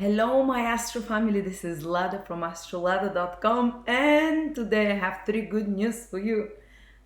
Hello, my Astro family. This is Lada from astrolada.com, and today I have three good news for you.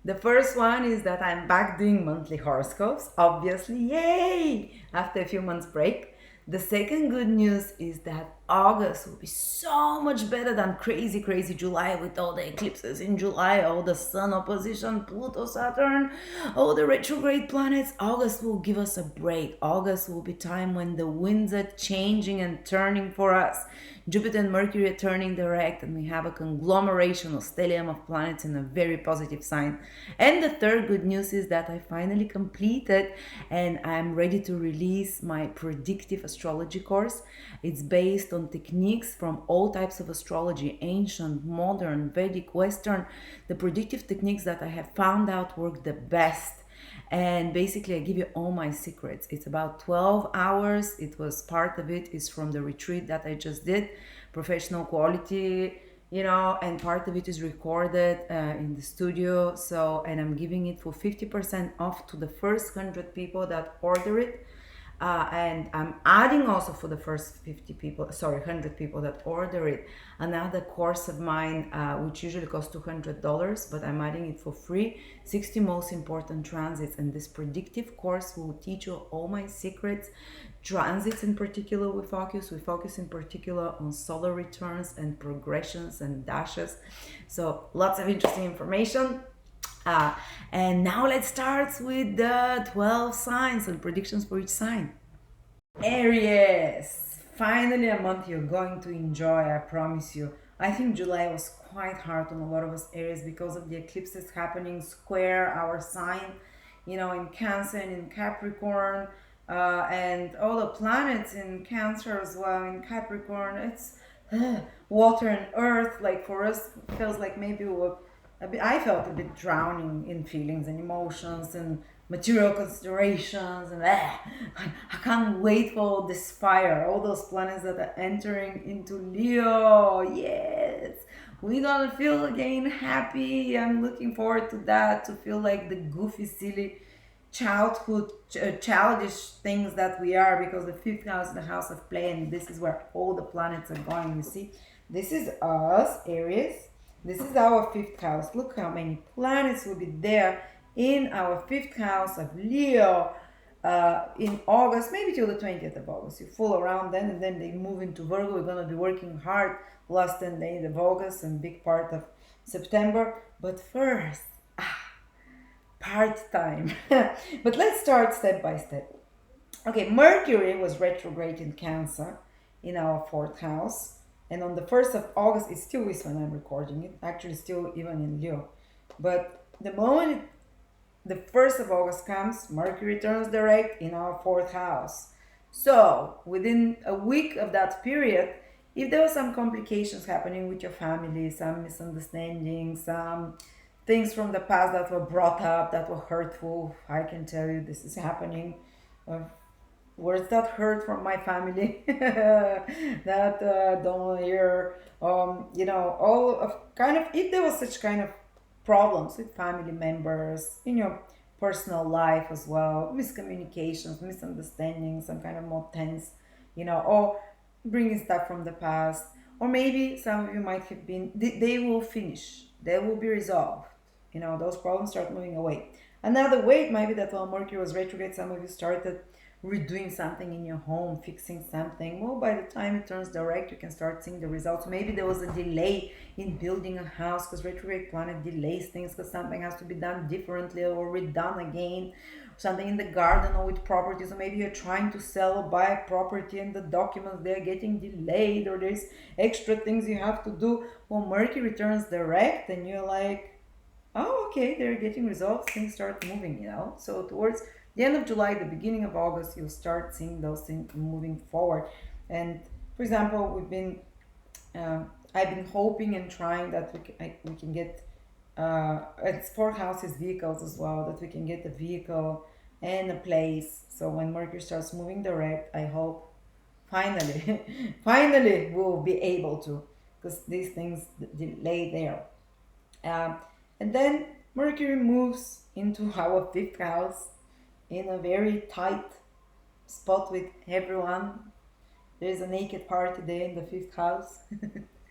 The first one is that I'm back doing monthly horoscopes, obviously, yay! After a few months break. The second good news is that August will be so much better than crazy July with all the eclipses in July, all the sun opposition, Pluto, Saturn, all the retrograde planets. August will give us a break. August will be time when the winds are changing and turning for us. Jupiter and Mercury are turning direct, and we have a conglomeration or stellium of planets in a very positive sign. And the third good news is that I finally completed and I'm ready to release my predictive astrology course. It's based on techniques from all types of astrology, ancient, modern, Vedic, Western, the predictive techniques that I have found out work the best. And basically I give you all my secrets. It's about 12 hours. It was part of it is from the retreat that I just did, professional quality, and part of it is recorded in the studio. So, and I'm giving it for 50% off to the first 100 people that order it. And I'm adding also for the first 100 people that order it, another course of mine, which usually costs $200, but I'm adding it for free, 60 most important transits. And this predictive course will teach you all my secrets. Transits in particular, we focus in particular on solar returns and progressions and dashes. So lots of interesting information. Uh, and now let's start with the 12 signs and predictions for each sign. Aries! Finally, a month you're going to enjoy, I promise you. I think July was quite hard on a lot of us Aries because of the eclipses happening square our sign, in Cancer and in Capricorn, and all the planets in Cancer as well, in Capricorn. It's water and earth. Like for us, it feels like maybe we were I felt a bit drowning in feelings and emotions and material considerations, and I can't wait for this fire, all those planets that are entering into Leo. Yes, we're gonna feel again happy. I'm looking forward to that, to feel like the goofy, silly childhood, childish things that we are, because the fifth house is the house of play, and this is where all the planets are going. You see, this is us, Aries. This is our fifth house. Look how many planets will be there in our fifth house of Leo in August, maybe till the 20th of August. You fool around then, and then they move into Virgo. We're going to be working hard last 10 days of August and big part of September. But first, part time. But let's start step by step. Okay, Mercury was retrograde in Cancer in our fourth house. And on the 1st of August, it still is when I'm recording it, actually, still even in Leo. But the moment the 1st of August comes, Mercury turns direct in our fourth house. So, within a week of that period, if there were some complications happening with your family, some misunderstandings, some things from the past that were brought up that were hurtful, I can tell you this is happening. Words that hurt from my family that don't hear, all of kind of, if there was such kind of problems with family members in your personal life as well, miscommunications, misunderstandings, some kind of more tense, or bringing stuff from the past, or maybe some of you might have been, they will finish, they will be resolved, those problems start moving away. Another way it might be that while Mercury was retrograde, some of you started redoing something in your home, fixing something. Well, by the time it turns direct, you can start seeing the results. Maybe there was a delay in building a house because retrograde planet delays things because something has to be done differently or redone again. Something in the garden or with properties, or maybe you're trying to sell or buy a property and the documents, they're getting delayed, or there's extra things you have to do. Well, Mercury turns direct and you're like, oh, okay, they're getting results, things start moving, So towards the end of July, the beginning of August, you'll start seeing those things moving forward. And for example, I've been hoping and trying that we can get, at sport houses, vehicles as well, that we can get a vehicle and a place. So when Mercury starts moving direct, I hope finally, finally we'll be able to, because these things delay there. Um, and then Mercury moves into our fifth house in a very tight spot with everyone. There's a naked party day in the fifth house.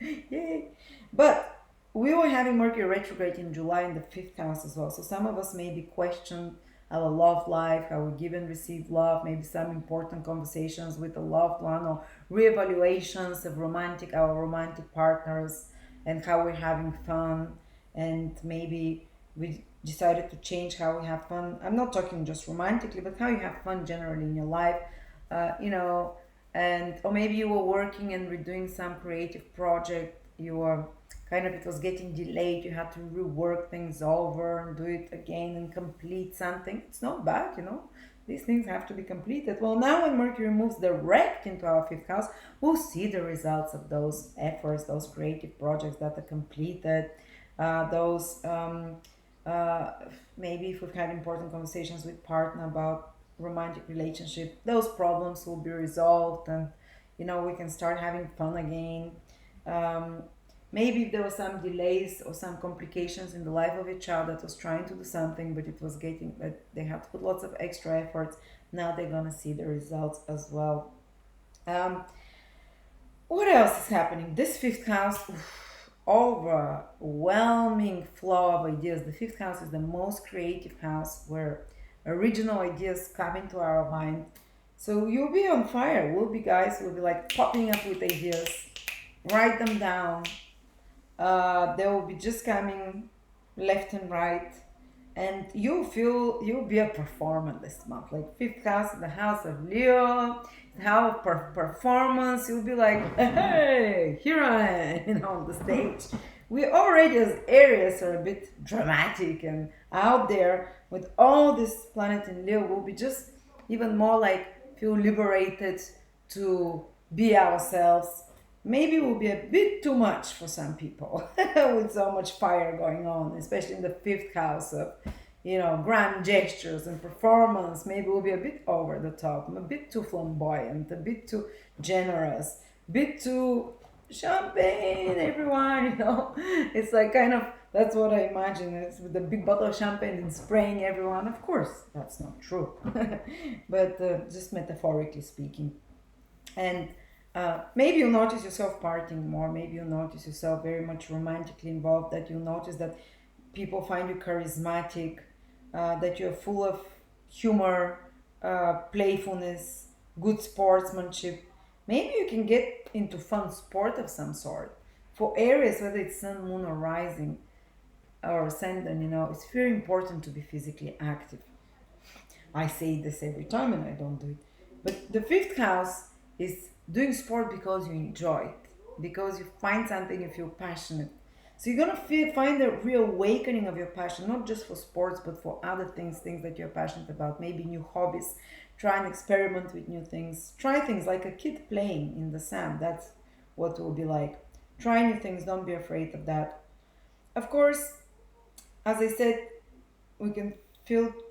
Yay! But we were having Mercury retrograde in July in the fifth house as well. So some of us maybe question our love life, how we give and receive love, maybe some important conversations with a loved one or reevaluations of our romantic partners and how we're having fun, and maybe we decided to change how we have fun. I'm not talking just romantically, but how you have fun generally in your life. You know, and or maybe you were working and we're doing some creative project, you were kind of, it was getting delayed, you had to rework things over and do it again and complete something. It's not bad, these things have to be completed. Well, now when Mercury moves direct into our fifth house, we'll see the results of those efforts, those creative projects that are completed, those uh, maybe if we've had important conversations with partner about romantic relationship, those problems will be resolved, and we can start having fun again. um, Maybe if there were some delays or some complications in the life of a child that was trying to do something, but it was getting that they had to put lots of extra efforts, now they're gonna see the results as well. um, what else is happening? This fifth house, overwhelming flow of ideas. The fifth house is the most creative house where original ideas come into our mind. So you'll be on fire. We'll be guys, we'll be like popping up with ideas, write them down. They will be just coming left and right, and you'll be a performer this month. Like fifth house, the house of Leo, the house of performance. You'll be like, hey, here I am, on the stage. We already as Aries are a bit dramatic and out there. With all this planet in Leo, we'll be just even more like feel liberated to be ourselves. Maybe will be a bit too much for some people with so much fire going on, especially in the fifth house of, grand gestures and performance. Maybe we'll be a bit over the top, a bit too flamboyant, a bit too generous, a bit too champagne, everyone, It's like kind of, that's what I imagine. It's with a big bottle of champagne and spraying everyone. Of course, that's not true, but just metaphorically speaking. And maybe you'll notice yourself partying more. Maybe you'll notice yourself very much romantically involved. That you'll notice that people find you charismatic, that you're full of humor, playfulness, good sportsmanship. Maybe you can get into fun sport of some sort. For Aries, whether it's sun, moon, or rising, or ascendant, it's very important to be physically active. I say this every time and I don't do it. But the fifth house is doing sport because you enjoy it, because you find something you feel passionate. So you're gonna find a reawakening of your passion, not just for sports, but for other things that you're passionate about. Maybe new hobbies. Try and experiment with new things. Try things like a kid playing in the sand. That's what it will be like. Try new things. Don't be afraid of that. Of course, as I said, we can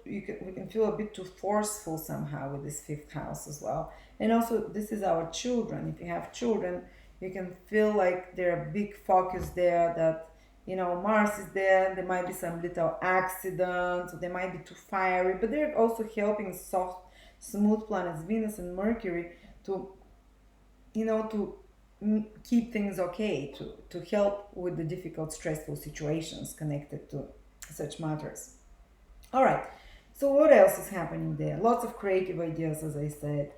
we can feel a bit too forceful somehow with this fifth house as well. And also, this is our children. If you have children, you can feel like there are big focus there, that Mars is there. There might be some little accidents, or they might be too fiery, but they're also helping soft, smooth planets, Venus and Mercury, to to keep things okay, to help with the difficult, stressful situations connected to such matters. All right. So what else is happening there? Lots of creative ideas, as I said.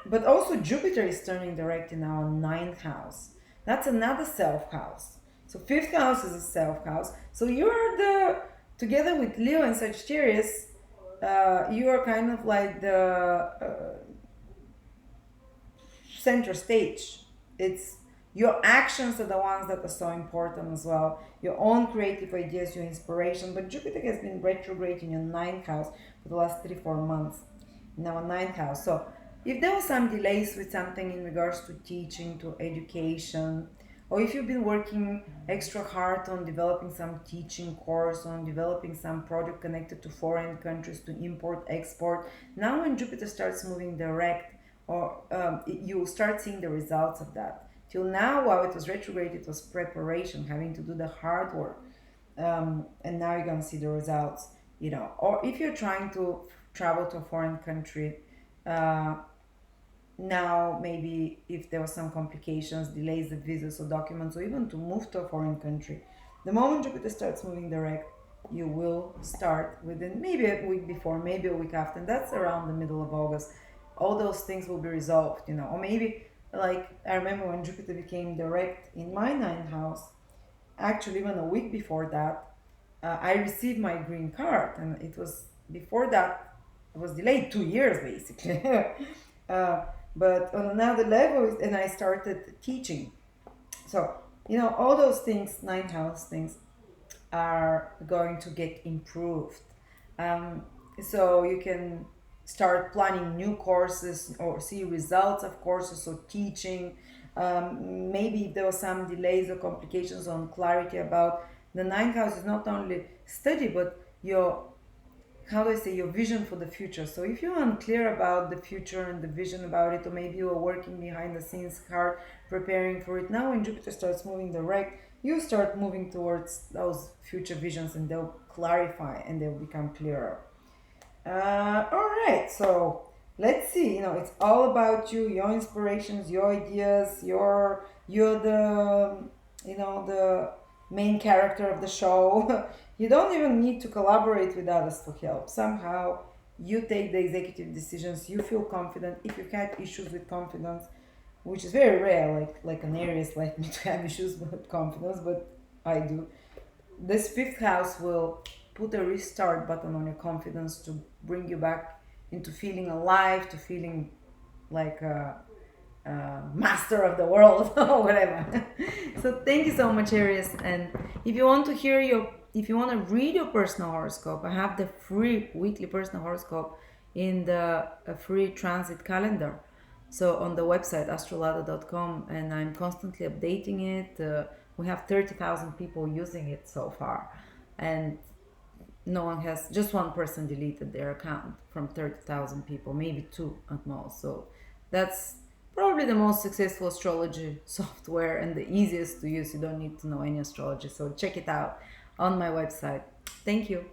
But also Jupiter is turning direct in our ninth house. That's another self house. So fifth house is a self house. So you're together with Leo and Sagittarius, you are kind of like the center stage. It's your actions are the ones that are so important as well. Your own creative ideas, your inspiration. But Jupiter has been retrograde in your ninth house for the last 3 4 months. In our ninth house. So if there were some delays with something in regards to teaching, to education, or if you've been working extra hard on developing some teaching course, on developing some project connected to foreign countries, to import, export, now when Jupiter starts moving direct, or you'll start seeing the results of that. Till now, while it was retrograde, it was preparation, having to do the hard work. And now you're going to see the results. Or if you're trying to travel to a foreign country, uh, now maybe if there were some complications, delays the visas or documents, or even to move to a foreign country, the moment Jupiter starts moving direct, you will start within maybe a week before, maybe a week after, and that's around the middle of August. All those things will be resolved, or maybe like I remember when Jupiter became direct in my ninth house, actually even a week before that, I received my green card, and it was before that it was delayed 2 years basically. uh, but on another level, and I started teaching. So all those things, ninth house things, are going to get improved. Um, so you can start planning new courses or see results of courses or teaching. Maybe if there were some delays or complications on clarity about the ninth house is not only study but your, how do I say, your vision for the future. So if you're unclear about the future and the vision about it, or maybe you are working behind the scenes hard preparing for it, now when Jupiter starts moving direct, you start moving towards those future visions and they'll clarify and they'll become clearer. All right, so let's see. It's all about you, your inspirations, your ideas. You're the the main character of the show. You don't even need to collaborate with others to help. Somehow, you take the executive decisions. You feel confident. If you've had issues with confidence, which is very rare, like an Aries like me to have issues with confidence, but I do. This fifth house will put a restart button on your confidence to bring you back into feeling alive, to feeling like a master of the world or whatever. So thank you so much, Aries. And if you want to read your personal horoscope, I have the free weekly personal horoscope in the free transit calendar. So on the website astrolada.com, and I'm constantly updating it. We have 30,000 people using it so far, and no one has, just one person deleted their account from 30,000 people, maybe two at most. So that's probably the most successful astrology software and the easiest to use. You don't need to know any astrology. So check it out on my website. Thank you.